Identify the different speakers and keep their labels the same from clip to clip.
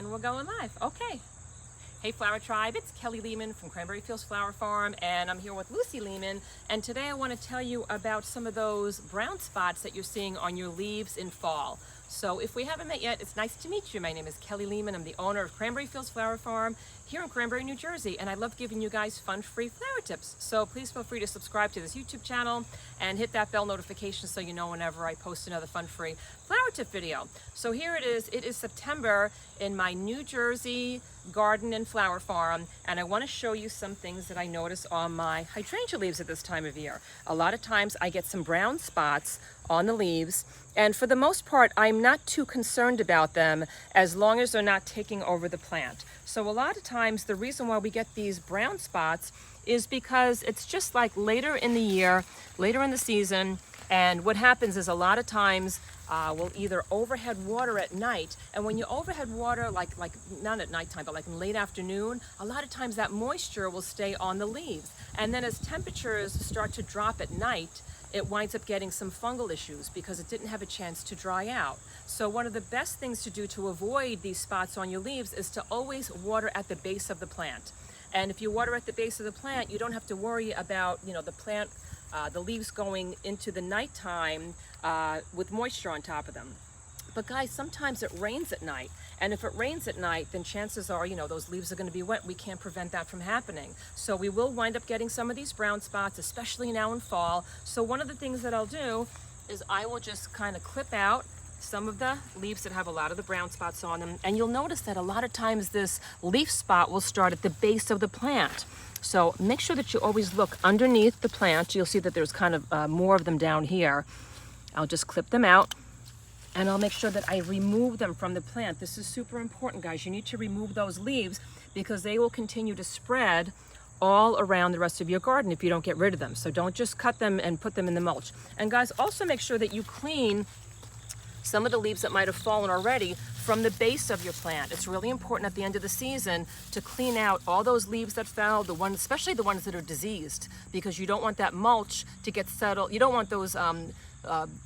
Speaker 1: And we're going live. Okay. Hey Flower Tribe, it's Kelly Lehman from Cranberry Fields Flower Farm, and I'm here with Lucy Lehman, and today I want to tell you about some of those brown spots that you're seeing on your leaves in fall. So if we haven't met yet, it's nice to meet you. My name is Kelly Lehman. I'm the owner of Cranberry Fields Flower Farm here in Cranberry, New Jersey, and I love giving you guys fun, free flower tips. So please feel free to subscribe to this YouTube channel and hit that bell notification so you know whenever I post another fun, free flower tip video. So here it is. It is September in my New Jersey garden and flower farm, and I want to show you some things that I notice on my hydrangea leaves at this time of year. A lot of times I get some brown spots on the leaves, and for the most part I'm not too concerned about them as long as they're not taking over the plant. So a lot of times the reason why we get these brown spots is because it's just like later in the year, later in the season, and what happens is a lot of times we'll either overhead water at night, and when you overhead water, like not at nighttime, but like in late afternoon, a lot of times that moisture will stay on the leaves. And then as temperatures start to drop at night, it winds up getting some fungal issues because it didn't have a chance to dry out. So one of the best things to do to avoid these spots on your leaves is to always water at the base of the plant. And if you water at the base of the plant, you don't have to worry about, the plant, the leaves going into the nighttime with moisture on top of them. But guys, sometimes it rains at night, and if it rains at night, then chances are, those leaves are going to be wet. We can't prevent that from happening. So we will wind up getting some of these brown spots, especially now in fall. So one of the things that I'll do is I will just kind of clip out some of the leaves that have a lot of the brown spots on them, and you'll notice that a lot of times this leaf spot will start at the base of the plant. So make sure that you always look underneath the plant. You'll see that there's kind of more of them down here. I'll just clip them out, and I'll make sure that I remove them from the plant. This is super important, guys. You need to remove those leaves because they will continue to spread all around the rest of your garden if you don't get rid of them. So don't just cut them and put them in the mulch. And guys, also make sure that you clean some of the leaves that might have fallen already from the base of your plant. It's really important at the end of the season to clean out all those leaves that fell, the ones, especially the ones that are diseased, because you don't want that mulch to get settled. You don't want those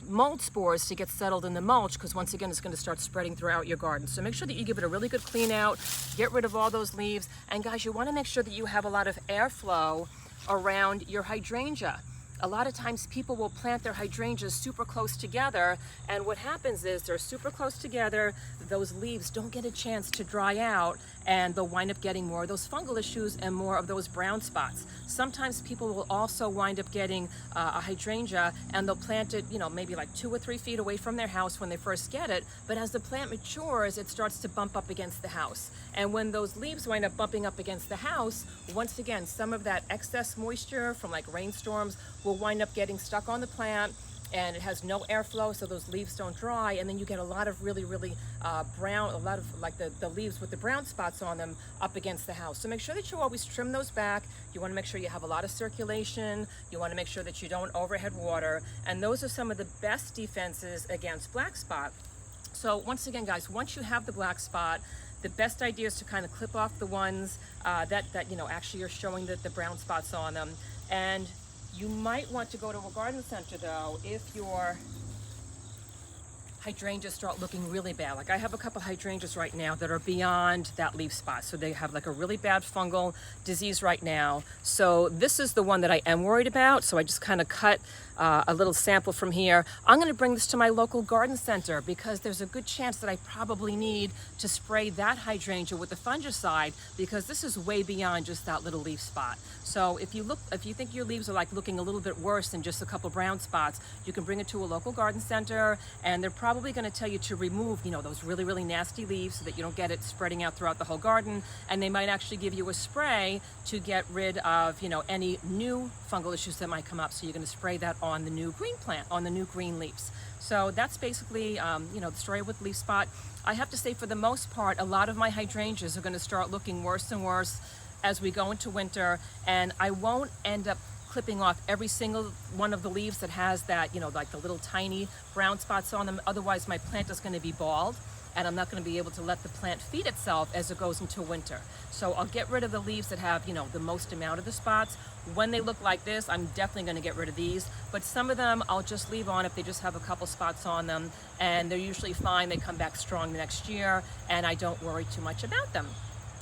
Speaker 1: mold spores to get settled in the mulch, because once again it's going to start spreading throughout your garden. So make sure that you give it a really good clean out, get rid of all those leaves, and guys, you want to make sure that you have a lot of airflow around your hydrangea. A lot of times people will plant their hydrangeas super close together, and what happens is they're super close together, those leaves don't get a chance to dry out, and they'll wind up getting more of those fungal issues and more of those brown spots. Sometimes people will also wind up getting a hydrangea, and they'll plant it, maybe like 2 or 3 feet away from their house when they first get it, but as the plant matures, it starts to bump up against the house. And when those leaves wind up bumping up against the house, once again, some of that excess moisture from like rainstorms will wind up getting stuck on the plant, and it has no airflow, so those leaves don't dry, and then you get a lot of really brown, a lot of like the leaves with the brown spots on them up against the house. So make sure that you always trim those back. You want to make sure you have a lot of circulation. You want to make sure that you don't overhead water, and those are some of the best defenses against black spot. So once again, guys, once you have the black spot, the best idea is to kind of clip off the ones that actually are showing the brown spots on them. And you might want to go to a garden center though if your hydrangeas start looking really bad. Like I have a couple hydrangeas right now that are beyond that leaf spot. So they have like a really bad fungal disease right now. So this is the one that I am worried about. So I just kind of cut a little sample from here. I'm going to bring this to my local garden center because there's a good chance that I probably need to spray that hydrangea with the fungicide, because this is way beyond just that little leaf spot. So if you think your leaves are like looking a little bit worse than just a couple brown spots, you can bring it to a local garden center, and they're probably going to tell you to remove, those really nasty leaves so that you don't get it spreading out throughout the whole garden. And they might actually give you a spray to get rid of, any new fungal issues that might come up. So you're going to spray that on the new green plant, on the new green leaves. So that's basically, the story with leaf spot. I have to say, for the most part, a lot of my hydrangeas are going to start looking worse and worse as we go into winter, and I won't end up clipping off every single one of the leaves that has that, like the little tiny brown spots on them. Otherwise, my plant is going to be bald. and I'm not going to be able to let the plant feed itself as it goes into winter. So I'll get rid of the leaves that have, the most amount of the spots. When they look like this, I'm definitely going to get rid of these, but some of them I'll just leave on if they just have a couple spots on them, and they're usually fine. They come back strong the next year, and I don't worry too much about them.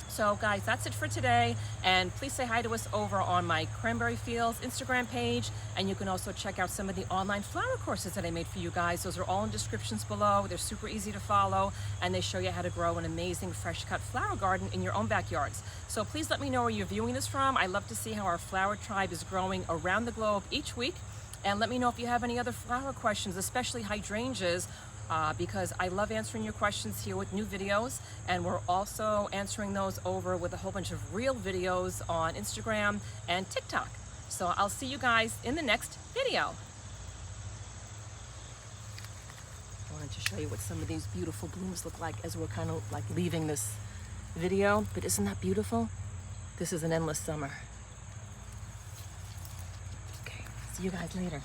Speaker 1: So guys, that's it for today, and please say hi to us over on my Cranberry Fields Instagram page, and you can also check out some of the online flower courses that I made for you guys. Those are all in descriptions below. They're super easy to follow, and they show you how to grow an amazing fresh cut flower garden in your own backyards. So please let me know where you're viewing this from. I love to see how our flower tribe is growing around the globe each week, and let me know if you have any other flower questions, especially hydrangeas, because I love answering your questions here with new videos, and we're also answering those over with a whole bunch of real videos on Instagram and TikTok. So I'll see you guys in the next video. I wanted to show you what some of these beautiful blooms look like as we're kind of like leaving this video, but isn't that beautiful? This is an endless summer. Okay, see you guys later.